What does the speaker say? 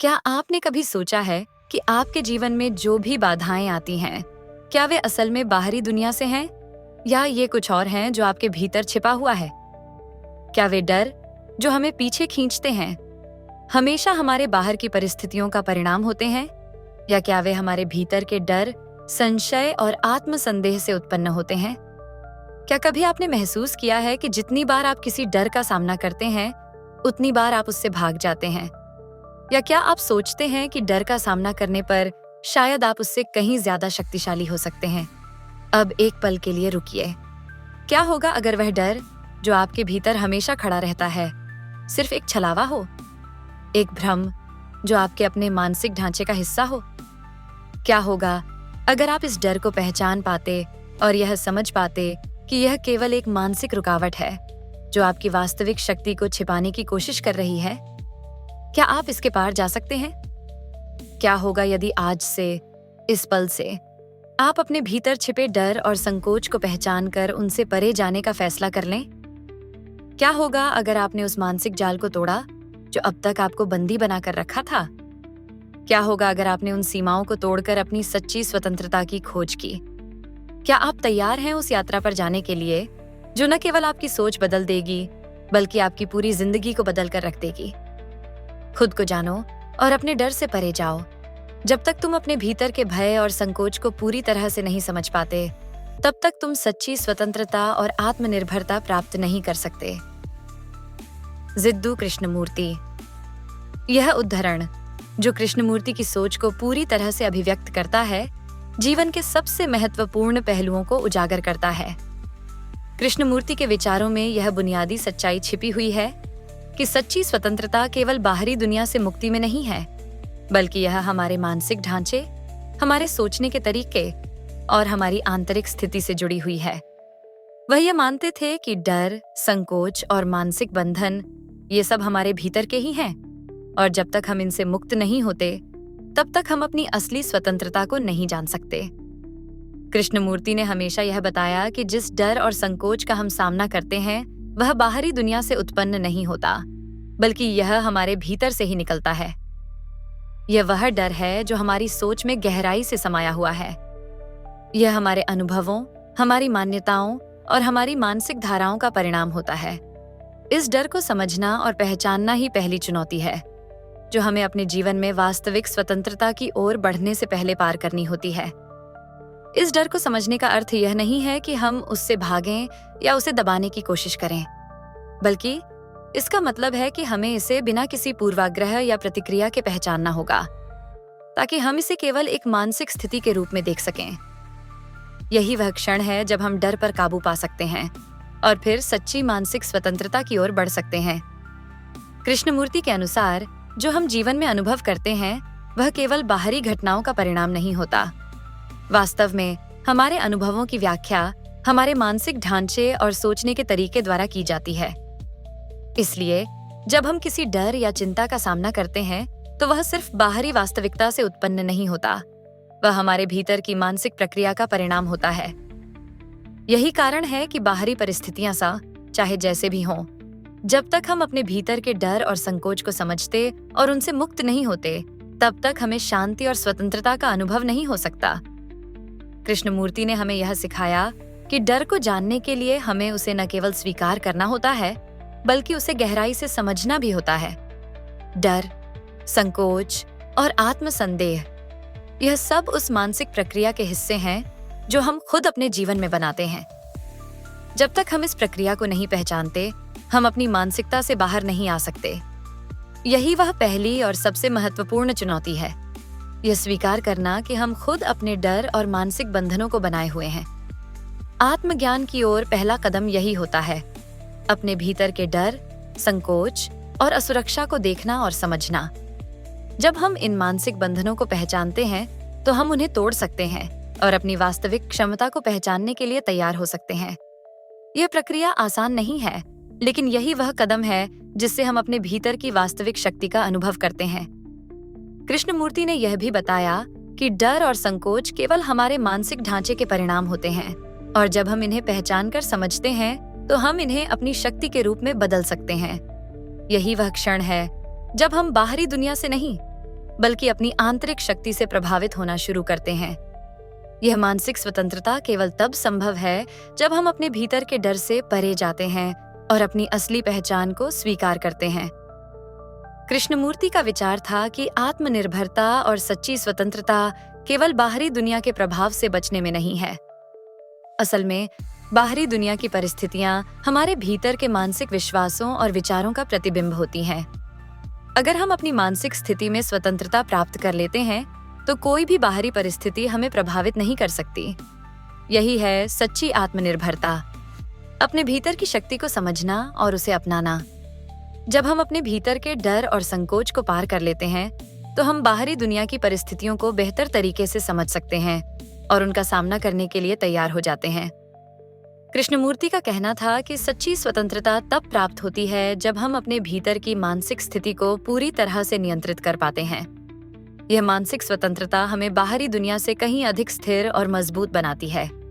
क्या आपने कभी सोचा है कि आपके जीवन में जो भी बाधाएं आती हैं, क्या वे असल में बाहरी दुनिया से हैं या ये कुछ और हैं जो आपके भीतर छिपा हुआ है? क्या वे डर जो हमें पीछे खींचते हैं हमेशा हमारे बाहर की परिस्थितियों का परिणाम होते हैं, या क्या वे हमारे भीतर के डर, संशय और आत्मसंदेह से उत्पन्न होते हैं? क्या कभी आपने महसूस किया है कि जितनी बार आप किसी डर का सामना करते हैं, उतनी बार आप उससे भाग जाते हैं? या क्या आप सोचते हैं कि डर का सामना करने पर शायद आप उससे कहीं ज्यादा शक्तिशाली हो सकते हैं? अब एक पल के लिए रुकिए। क्या होगा अगर वह डर जो आपके भीतर हमेशा खड़ा रहता है सिर्फ एक छलावा हो, एक भ्रम जो आपके अपने मानसिक ढांचे का हिस्सा हो? क्या होगा अगर आप इस डर को पहचान पाते और यह समझ पाते कि यह केवल एक मानसिक रुकावट है जो आपकी वास्तविक शक्ति को छिपाने की कोशिश कर रही है? क्या आप इसके पार जा सकते हैं? क्या होगा यदि आज से, इस पल से, आप अपने भीतर छिपे डर और संकोच को पहचान कर उनसे परे जाने का फैसला कर लें? क्या होगा अगर आपने उस मानसिक जाल को तोड़ा जो अब तक आपको बंदी बनाकर रखा था? क्या होगा अगर आपने उन सीमाओं को तोड़कर अपनी सच्ची स्वतंत्रता की खोज की? क्या आप तैयार हैं उस यात्रा पर जाने के लिए जो न केवल आपकी सोच बदल देगी बल्कि आपकी पूरी जिंदगी को बदल कर रख देगी? खुद को जानो और अपने डर से परे जाओ। जब तक तुम अपने भीतर के भय और संकोच को पूरी तरह से नहीं समझ पाते, तब तक तुम सच्ची स्वतंत्रता और आत्मनिर्भरता प्राप्त नहीं कर सकते। जिद्दू कृष्णमूर्ति। यह उद्धरण, जो कृष्णमूर्ति की सोच को पूरी तरह से अभिव्यक्त करता है, जीवन के सबसे महत्वपूर्ण पहलुओं को उजागर करता है। कृष्णमूर्ति के विचारों में यह बुनियादी सच्चाई छिपी हुई है कि सच्ची स्वतंत्रता केवल बाहरी दुनिया से मुक्ति में नहीं है, बल्कि यह हमारे मानसिक ढांचे, हमारे सोचने के तरीके और हमारी आंतरिक स्थिति से जुड़ी हुई है। वह यह मानते थे कि डर, संकोच और मानसिक बंधन ये सब हमारे भीतर के ही हैं, और जब तक हम इनसे मुक्त नहीं होते, तब तक हम अपनी असली स्वतंत्रता को नहीं जान सकते। कृष्णमूर्ति ने हमेशा यह बताया कि जिस डर और संकोच का हम सामना करते हैं, वह बाहरी दुनिया से उत्पन्न नहीं होता, बल्कि यह हमारे भीतर से ही निकलता है। यह वह डर है जो हमारी सोच में गहराई से समाया हुआ है। यह हमारे अनुभवों, हमारी मान्यताओं और हमारी मानसिक धाराओं का परिणाम होता है। इस डर को समझना और पहचानना ही पहली चुनौती है, जो हमें अपने जीवन में वास्तविक स्वतंत्रता की ओर बढ़ने से पहले पार करनी होती है। इस डर को समझने का अर्थ यह नहीं है कि हम उससे भागें या उसे दबाने की कोशिश करें, बल्कि इसका मतलब है कि हमें इसे बिना किसी पूर्वाग्रह या प्रतिक्रिया के पहचानना होगा, ताकि हम इसे केवल एक मानसिक स्थिति के रूप में देख सकें। यही वह क्षण है जब हम डर पर काबू पा सकते हैं और फिर सच्ची मानसिक स्वतंत्रता की ओर बढ़ सकते हैं। कृष्णमूर्ति के अनुसार जो हम जीवन में अनुभव करते हैं, वह केवल बाहरी घटनाओं का परिणाम नहीं होता। वास्तव में हमारे अनुभवों की व्याख्या हमारे मानसिक ढांचे और सोचने के तरीके द्वारा की जाती है। इसलिए जब हम किसी डर या चिंता का सामना करते हैं, तो वह सिर्फ बाहरी वास्तविकता से उत्पन्न नहीं होता, वह हमारे भीतर की मानसिक प्रक्रिया का परिणाम होता है। यही कारण है कि बाहरी परिस्थितियां चाहे जैसे भी हों, जब तक हम अपने भीतर के डर और संकोच को समझते और उनसे मुक्त नहीं होते, तब तक हमें शांति और स्वतंत्रता का अनुभव नहीं हो सकता। कृष्णमूर्ति ने हमें यह सिखाया कि डर को जानने के लिए हमें उसे न केवल स्वीकार करना होता है, बल्कि उसे गहराई से समझना भी होता है। डर, संकोच और आत्मसंदेह, यह सब उस मानसिक प्रक्रिया के हिस्से हैं जो हम खुद अपने जीवन में बनाते हैं। जब तक हम इस प्रक्रिया को नहीं पहचानते, हम अपनी मानसिकता से बाहर नहीं आ सकते। यही वह पहली और सबसे महत्वपूर्ण चुनौती है, यह स्वीकार करना कि हम खुद अपने डर और मानसिक बंधनों को बनाए हुए हैं। आत्मज्ञान की ओर पहला कदम यही होता है, अपने भीतर के डर, संकोच और असुरक्षा को देखना और समझना। जब हम इन मानसिक बंधनों को पहचानते हैं, तो हम उन्हें तोड़ सकते हैं और अपनी वास्तविक क्षमता को पहचानने के लिए तैयार हो सकते हैं। यह प्रक्रिया आसान नहीं है, लेकिन यही वह कदम है जिससे हम अपने भीतर की वास्तविक शक्ति का अनुभव करते हैं। कृष्णमूर्ति ने यह भी बताया कि डर और संकोच केवल हमारे मानसिक ढांचे के परिणाम होते हैं, और जब हम इन्हें पहचान कर समझते हैं, तो हम इन्हें अपनी शक्ति के रूप में बदल सकते हैं। यही वह क्षण है जब हम बाहरी दुनिया से नहीं, बल्कि अपनी आंतरिक शक्ति से प्रभावित होना शुरू करते हैं। यह मानसिक स्वतंत्रता केवल तब संभव है जब हम अपने भीतर के डर से परे जाते हैं और अपनी असली पहचान को स्वीकार करते हैं। कृष्णमूर्ति का विचार था कि आत्मनिर्भरता और सच्ची स्वतंत्रता केवल बाहरी दुनिया के प्रभाव से बचने में नहीं है। असल में बाहरी दुनिया की परिस्थितियां हमारे भीतर के मानसिक विश्वासों और विचारों का प्रतिबिंब होती हैं। अगर हम अपनी मानसिक स्थिति में स्वतंत्रता प्राप्त कर लेते हैं, तो कोई भी बाहरी परिस्थिति हमें प्रभावित नहीं कर सकती। यही है सच्ची आत्मनिर्भरता, अपने भीतर की शक्ति को समझना और उसे अपनाना। जब हम अपने भीतर के डर और संकोच को पार कर लेते हैं, तो हम बाहरी दुनिया की परिस्थितियों को बेहतर तरीके से समझ सकते हैं और उनका सामना करने के लिए तैयार हो जाते हैं। कृष्णमूर्ति का कहना था कि सच्ची स्वतंत्रता तब प्राप्त होती है जब हम अपने भीतर की मानसिक स्थिति को पूरी तरह से नियंत्रित कर पाते हैं। यह मानसिक स्वतंत्रता हमें बाहरी दुनिया से कहीं अधिक स्थिर और मजबूत बनाती है।